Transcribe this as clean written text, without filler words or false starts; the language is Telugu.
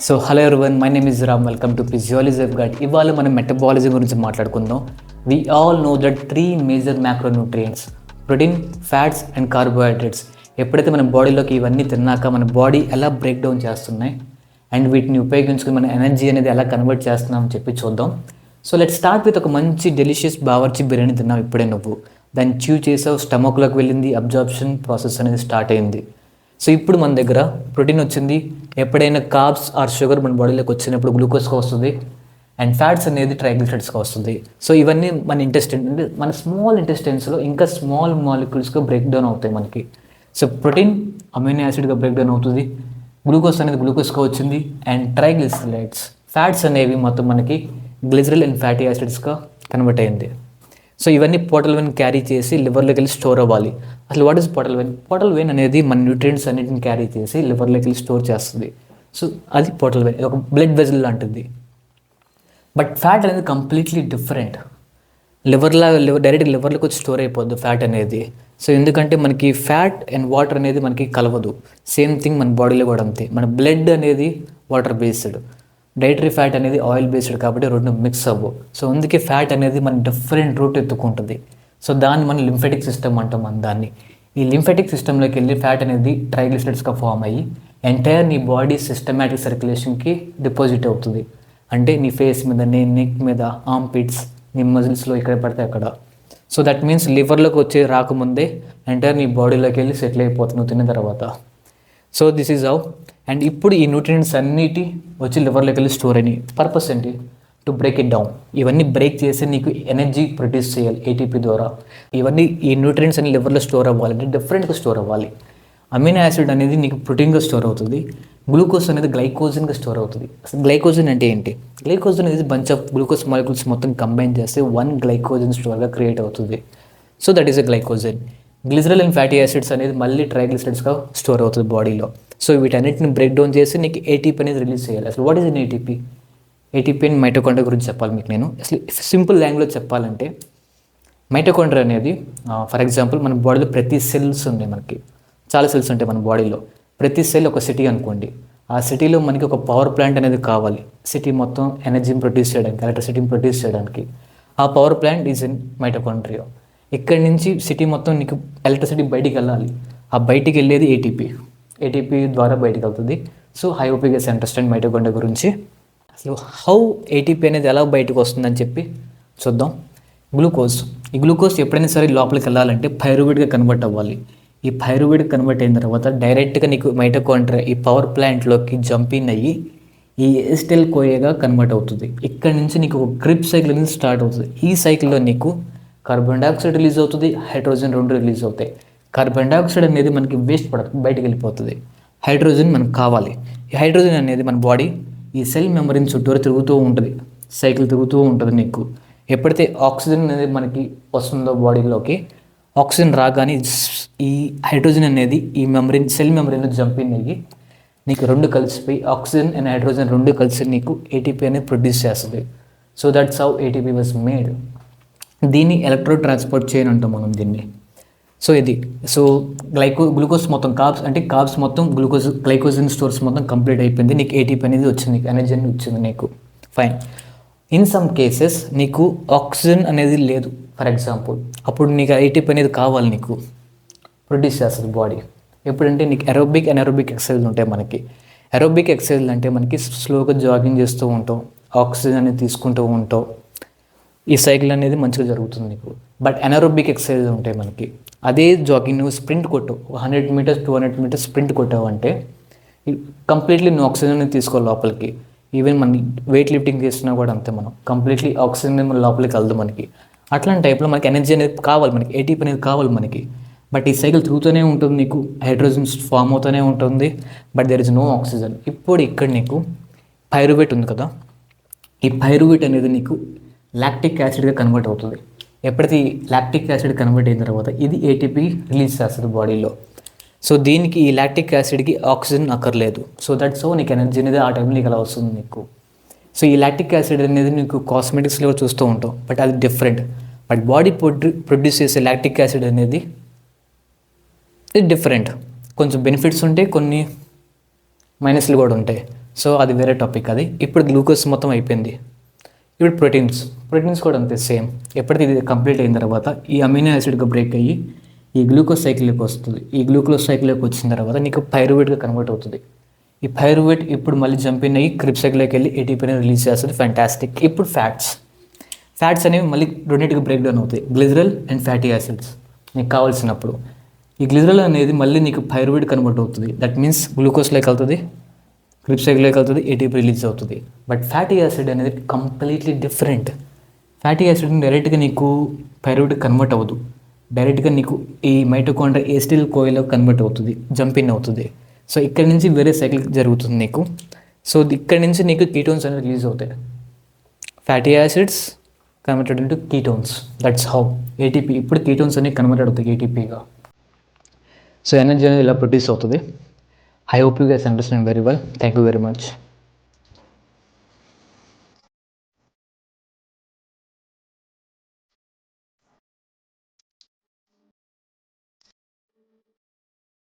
So hello everyone, my name is Ram. Welcome to physiology of gut. ఇవాళ మనం మెటబాలిజం గురించి మాట్లాడుకుందాం. We all know that 3 major macronutrients: protein, fats and carbohydrates. ఎప్పుడైతే మన బాడీలోకి ఇవన్నీ తిన్నాక మన బాడీ ఎలా బ్రేక్ డౌన్ చేస్తున్నాయి అండ్ వీటిని ఉపయోగించుకుని మన ఎనర్జీ అనేది ఎలా కన్వర్ట్ చేస్తున్నామని చెప్పి చూద్దాం. సో లెట్ స్టార్ట్ విత్ ఒక మంచి డెలిషియస్ బావర్చి బిర్యానీ తిన్నావు ఇప్పుడే నువ్వు. దాన్ని చ్యూ చేసావు, స్టమక్లోకి వెళ్ళింది, అబ్జార్ప్షన్ ప్రాసెస్ అనేది స్టార్ట్ అయింది. సో ఇప్పుడు మన దగ్గర ప్రోటీన్ వచ్చింది. ఎప్పుడైనా కార్బ్స్ ఆర్ షుగర్ మన బాడీలోకి వచ్చినప్పుడు గ్లూకోజ్గా వస్తుంది అండ్ ఫ్యాట్స్ అనేది ట్రైగ్లిసరైడ్స్గా వస్తుంది. సో ఇవన్నీ మన ఇంటెస్టైన్ అంటే మన స్మాల్ ఇంటెస్టైన్స్లో ఇంకా స్మాల్ మాలిక్యూల్స్గా బ్రేక్ డౌన్ అవుతాయి మనకి. సో ప్రోటీన్ అమైనో యాసిడ్గా బ్రేక్ డౌన్ అవుతుంది, గ్లూకోజ్ అనేది గ్లూకోజ్గా వచ్చింది అండ్ ట్రైగ్లిసరైడ్స్ ఫ్యాట్స్ అనేవి మొత్తం మనకి గ్లిజరల్ అండ్ ఫ్యాటీ యాసిడ్స్గా కన్వర్ట్ అయింది. సో ఇవన్నీ పోర్టల్ వెయిన్ క్యారీ చేసి లివర్లోకి వెళ్ళి స్టోర్ అవ్వాలి. అసలు what is portal vein? Portal vein అనేది మన న్యూట్రియంట్స్ అన్నిటిని క్యారీ చేసి లివర్లోకి వెళ్ళి స్టోర్ చేస్తుంది. సో అది పోర్టల్ వెయిన్, ఒక బ్లడ్ వెజల్ లాంటిది. బట్ ఫ్యాట్ అనేది కంప్లీట్లీ డిఫరెంట్. లివర్ డైరెక్ట్గా లివర్లోకి వచ్చి స్టోర్ అయిపోద్ది ఫ్యాట్ అనేది. సో ఎందుకంటే మనకి ఫ్యాట్ అండ్ వాటర్ అనేది మనకి కలవదు. సేమ్ థింగ్ మన బాడీలో కూడా అంతే. మన బ్లడ్ అనేది వాటర్ బేస్డ్, డైటరీ ఫ్యాట్ అనేది ఆయిల్ బేస్డ్, కాబట్టి రెండు మిక్స్ అవ్వవు. సో అందుకే ఫ్యాట్ అనేది మన డిఫరెంట్ రూట్ ఎత్తుకుంటుంది. సో దాన్ని మనం లింఫెటిక్ సిస్టమ్ అంటాం. మన దాన్ని ఈ లింఫెటిక్ సిస్టంలోకి వెళ్ళి ఫ్యాట్ అనేది ట్రైగ్లిసరైడ్స్గా ఫామ్ అయ్యి ఎంటైర్ నీ బాడీ సిస్టమాటిక్ సర్క్యులేషన్కి డిపాజిట్ అవుతుంది. అంటే నీ ఫేస్ మీద, నీ నెక్ మీద, ఆర్మ్ పిట్స్, నీ మజిల్స్లో ఎక్కడ పడితే అక్కడ. సో దట్ మీన్స్ లివర్లోకి వచ్చే రాకముందే ఎంటైర్ నీ బాడీలోకి వెళ్ళి సెటిల్ అయిపోతుంది తిన్న తర్వాత. So this is how. And ఇప్పుడు ఈ న్యూట్రియంట్స్ అన్నిటి వచ్చి లివర్లోకి వెళ్ళి స్టోర్ అయినాయి. పర్పస్ ఏంటి? To break it down. ఇవన్నీ బ్రేక్ చేసి నీకు ఎనర్జీ ప్రొడ్యూస్ చేయాలి ఏటీపీ ద్వారా. ఇవన్నీ ఈ న్యూట్రియంట్స్ అన్ని లివర్లో స్టోర్ అవ్వాలంటే డిఫరెంట్గా స్టోర్ అవ్వాలి. అమినో యాసిడ్ అనేది నీకు ప్రోటీన్గా స్టోర్ అవుతుంది, గ్లూకోజ్ అనేది గ్లైకోజన్గా స్టోర్ అవుతుంది. అసలు గ్లైకోజన్ అంటే ఏంటి? గ్లైకోజన్ అనేది బంచ్ ఆఫ్ గ్లూకోజ్ మాలిక్యూల్స్ మొత్తం కంబైన్ చేస్తే 1 గ్లైకోజన్ స్టోర్గా క్రియేట్ అవుతుంది. So that is a glycogen. Glycerol and fatty acids అనేది మళ్ళీ ట్రైగ్లిసరైడ్స్గా స్టోర్ అవుతుంది బాడీలో. సో వీటన్నిటిని బ్రేక్ డౌన్ చేసి నీకు ఏటీపీ అనేది రిలీజ్ చేయాలి. అసలు what is an ATP? ATP and mitochondria గురించి చెప్పాలి మీకు నేను. అసలు సింపుల్ లాంగ్వేజ్ చెప్పాలంటే మైటోకాండ్రియా అనేది ఫర్ ఎగ్జాంపుల్ మన బాడీలో ప్రతి సెల్స్ ఉన్నాయి. మనకి చాలా సెల్స్ ఉంటాయి మన బాడీలో. ప్రతి సెల్ ఒక సిటీ అనుకోండి. ఆ సిటీలో మనకి ఒక పవర్ ప్లాంట్ అనేది కావాలి. సిటీ మొత్తం ఎనర్జీని ప్రొడ్యూస్ చేయడానికి, ఎలక్ట్రిసిటీని ప్రొడ్యూస్ చేయడానికి. ఆ power plant is in mitochondria. ఇక్కడి నుంచి సిటీ మొత్తం నీకు ఎలక్ట్రిసిటీ బయటికి వెళ్ళాలి. ఆ బయటికి వెళ్ళేది ఏటీపీ. ఏటీపీ ద్వారా బయటకు వెళ్తుంది. So high hope you guys understand mitochondria గురించి. అసలు హౌ ఏటీపీ అనేది ఎలా బయటకు వస్తుందని చెప్పి చూద్దాం. గ్లూకోజ్. ఈ గ్లూకోజ్ ఎప్పుడైనా సరే లోపలికి వెళ్ళాలంటే పైరువేట్గా కన్వర్ట్ అవ్వాలి. ఈ పైరువేట్ కన్వర్ట్ అయిన తర్వాత డైరెక్ట్గా నీకు మైటోకాండ్రియా ఈ పవర్ ప్లాంట్లోకి జంప్ ఇన్ అయ్యి ఈ ఎస్టెల్ కోయేగా కన్వర్ట్ అవుతుంది. ఇక్కడ నుంచి నీకు ఒక క్రిప్ సైకిల్ అనేది స్టార్ట్ అవుతుంది. ఈ సైకిల్లో నీకు కార్బన్ డైఆక్సైడ్ రిలీజ్ అవుతుంది, హైడ్రోజన్ రెండు రిలీజ్ అవుతాయి. కార్బన్ డైఆక్సైడ్ అనేది మనకి వేస్ట్ ప్రొడక్ట్, బయటకు వెళ్ళిపోతుంది. హైడ్రోజన్ మనకు కావాలి. ఈ హైడ్రోజన్ అనేది మన బాడీ ఈ సెల్ మెంబ్రేన్ చుట్టూరు తిరుగుతూ ఉంటుంది, సైకిల్ తిరుగుతూ ఉంటుంది. నీకు ఎప్పుడైతే ఆక్సిజన్ అనేది మనకి వస్తుందో బాడీలోకి, ఆక్సిజన్ రాగానే ఈ హైడ్రోజన్ అనేది ఈ మెంబ్రేన్, సెల్ మెంబ్రేన్లో జంప్ ఇన్ అయ్యి నీకు రెండు కలిసిపోయి ఆక్సిజన్ అండ్ హైడ్రోజన్ రెండు కలిసి నీకు ఏటీపీ అనేది ప్రొడ్యూస్ చేస్తుంది. So that's how ATP was made. దీన్ని ఎలక్ట్రో ట్రాన్స్పోర్ట్ చైన్ అంటాం మనం దీన్ని. సో ఇది గ్లూకోజ్ మొత్తం కార్బ్స్ మొత్తం గ్లైకోజన్ స్టోర్స్ మొత్తం కంప్లీట్ అయిపోయింది. నీకు ఏటీపీ అనేది వచ్చింది, ఎనర్జీ అనేది వచ్చింది నీకు. ఫైన్. ఇన్ సమ్ కేసెస్ నీకు ఆక్సిజన్ అనేది లేదు ఫర్ ఎగ్జాంపుల్, అప్పుడు నీకు ఏటీపీ అనేది కావాలి, నీకు ప్రొడ్యూస్ చేస్తుంది బాడీ. ఎప్పుడంటే నీకు ఎరోబిక్, ఎనరోబిక్ ఎక్సర్సైజ్లు ఉంటాయి మనకి. ఎరోబిక్ ఎక్సర్సైజ్లు అంటే మనకి స్లోగా జాగింగ్ చేస్తూ ఉంటాం, ఆక్సిజన్ అనేది తీసుకుంటూ ఉంటాం. ఈ సైకిల్ అనేది మంచిగా జరుగుతుంది నీకు. బట్ ఎనరోబిక్ ఎక్సర్సైజ్ ఉంటాయి మనకి. అదే జాగింగ్ నువ్వు స్ప్రింట్ కొట్టావు, 100 మీటర్స్ 200 మీటర్స్ స్ప్రింట్ కొట్టావు అంటే కంప్లీట్లీ నువ్వు ఆక్సిజన్ అనేది తీసుకోవాలి లోపలికి. ఈవెన్ మన వెయిట్ లిఫ్టింగ్ చేసినా కూడా అంతే, మనం కంప్లీట్లీ ఆక్సిజన్ అనేది మన లోపలికి వెళ్దాం మనకి. అట్లాంటి టైప్లో మనకి ఎనర్జీ అనేది కావాలి, మనకి ఏటీపీ అనేది కావాలి మనకి. బట్ ఈ సైకిల్ తిరుగుతూనే ఉంటుంది, నీకు హైడ్రోజన్ ఫామ్ అవుతూనే ఉంటుంది, but there is no oxygen. ఇప్పుడు ఇక్కడ నీకు పైరువేట్ ఉంది కదా, ఈ పైరువేట్ అనేది నీకు లాక్టిక్ యాసిడ్గా కన్వర్ట్ అవుతుంది. ఎప్పుడైతే ఈ లాక్టిక్ యాసిడ్ కన్వర్ట్ అయిన తర్వాత ఇది ఏటీపీ రిలీజ్ చేస్తుంది బాడీలో. సో దీనికి ఈ లాక్టిక్ యాసిడ్కి ఆక్సిజన్ అక్కర్లేదు. సో దట్స్ సో నీకు ఎనర్జీ అనేది ఆ టైంలో నీకు అలా వస్తుంది నీకు. సో ఈ లాక్టిక్ యాసిడ్ అనేది నీకు కాస్మెటిక్స్లో చూస్తూ ఉంటాం, బట్ అది డిఫరెంట్. బట్ బాడీ ప్రొడ్యూస్ చేసే లాక్టిక్ యాసిడ్ అనేది ఇది డిఫరెంట్. కొంచెం బెనిఫిట్స్ ఉంటాయి, కొన్ని మైనస్లు కూడా ఉంటాయి. సో అది వేరే టాపిక్ అది. ఇప్పుడు గ్లూకోజ్ మొత్తం అయిపోయింది. ఇప్పుడు ప్రోటీన్స్ కూడా అంతే సేమ్. ఎప్పుడైతే ఇది కంప్లీట్ అయిన తర్వాత ఈ అమినో యాసిడ్గా బ్రేక్ అయ్యి ఈ గ్లూకోజ్ సైకిల్లోకి వస్తుంది. ఈ గ్లూకోజ్ సైకిల్లోకి వచ్చిన తర్వాత నీకు పైరువేట్గా కన్వర్ట్ అవుతుంది. ఈ పైరువేట్ ఇప్పుడు మళ్ళీ జంపిన్ అయ్యి క్రిబ్స్ సైకిల్లోకి వెళ్ళి ఏటీపీని రిలీజ్ చేస్తుంది. ఫ్యాంటాస్టిక్. ఇప్పుడు ఫ్యాట్స్ అనేవి మళ్ళీ రెండింటికి బ్రేక్ డౌన్ అవుతాయి, గ్లిజరల్ అండ్ ఫ్యాటీ యాసిడ్స్ నీకు కావాల్సినప్పుడు. ఈ గ్లిజరల్ అనేది మళ్ళీ నీకు పైరువేట్ కన్వర్ట్ అవుతుంది. దట్ మీన్స్ గ్లూకోజ్లోకి వెళ్తుంది, క్రిబ్స్ సైకిల్లోకి వెళ్తుంది, ఏటీపీ రిలీజ్ అవుతుంది. బట్ ఫ్యాటీ యాసిడ్ అనేది కంప్లీట్లీ డిఫరెంట్. ఫ్యాటీ యాసిడ్ డైరెక్ట్గా నీకు పైరువేట్ కన్వర్ట్ అవ్వదు. డైరెక్ట్గా నీకు ఈ మైటోకాండ్రియా ఎసిటిల్ కోయిల్లో కన్వర్ట్ అవుతుంది, జంపిన్ అవుతుంది. సో ఇక్కడ నుంచి వేరే సైకిల్ జరుగుతుంది నీకు. సో ఇక్కడ నుంచి నీకు కీటోన్స్ అనేవి రిలీజ్ అవుతాయి. Fatty acids converted into ketones. That's how ATP. ఇప్పుడు కీటోన్స్ అనేవి కన్వర్టెడ్ అవుతాయి ఏటీపీగా. సో ఎనర్జీ అనేది ఇలా ప్రొడ్యూస్ అవుతుంది. I hope you guys understand very well. Thank you very much.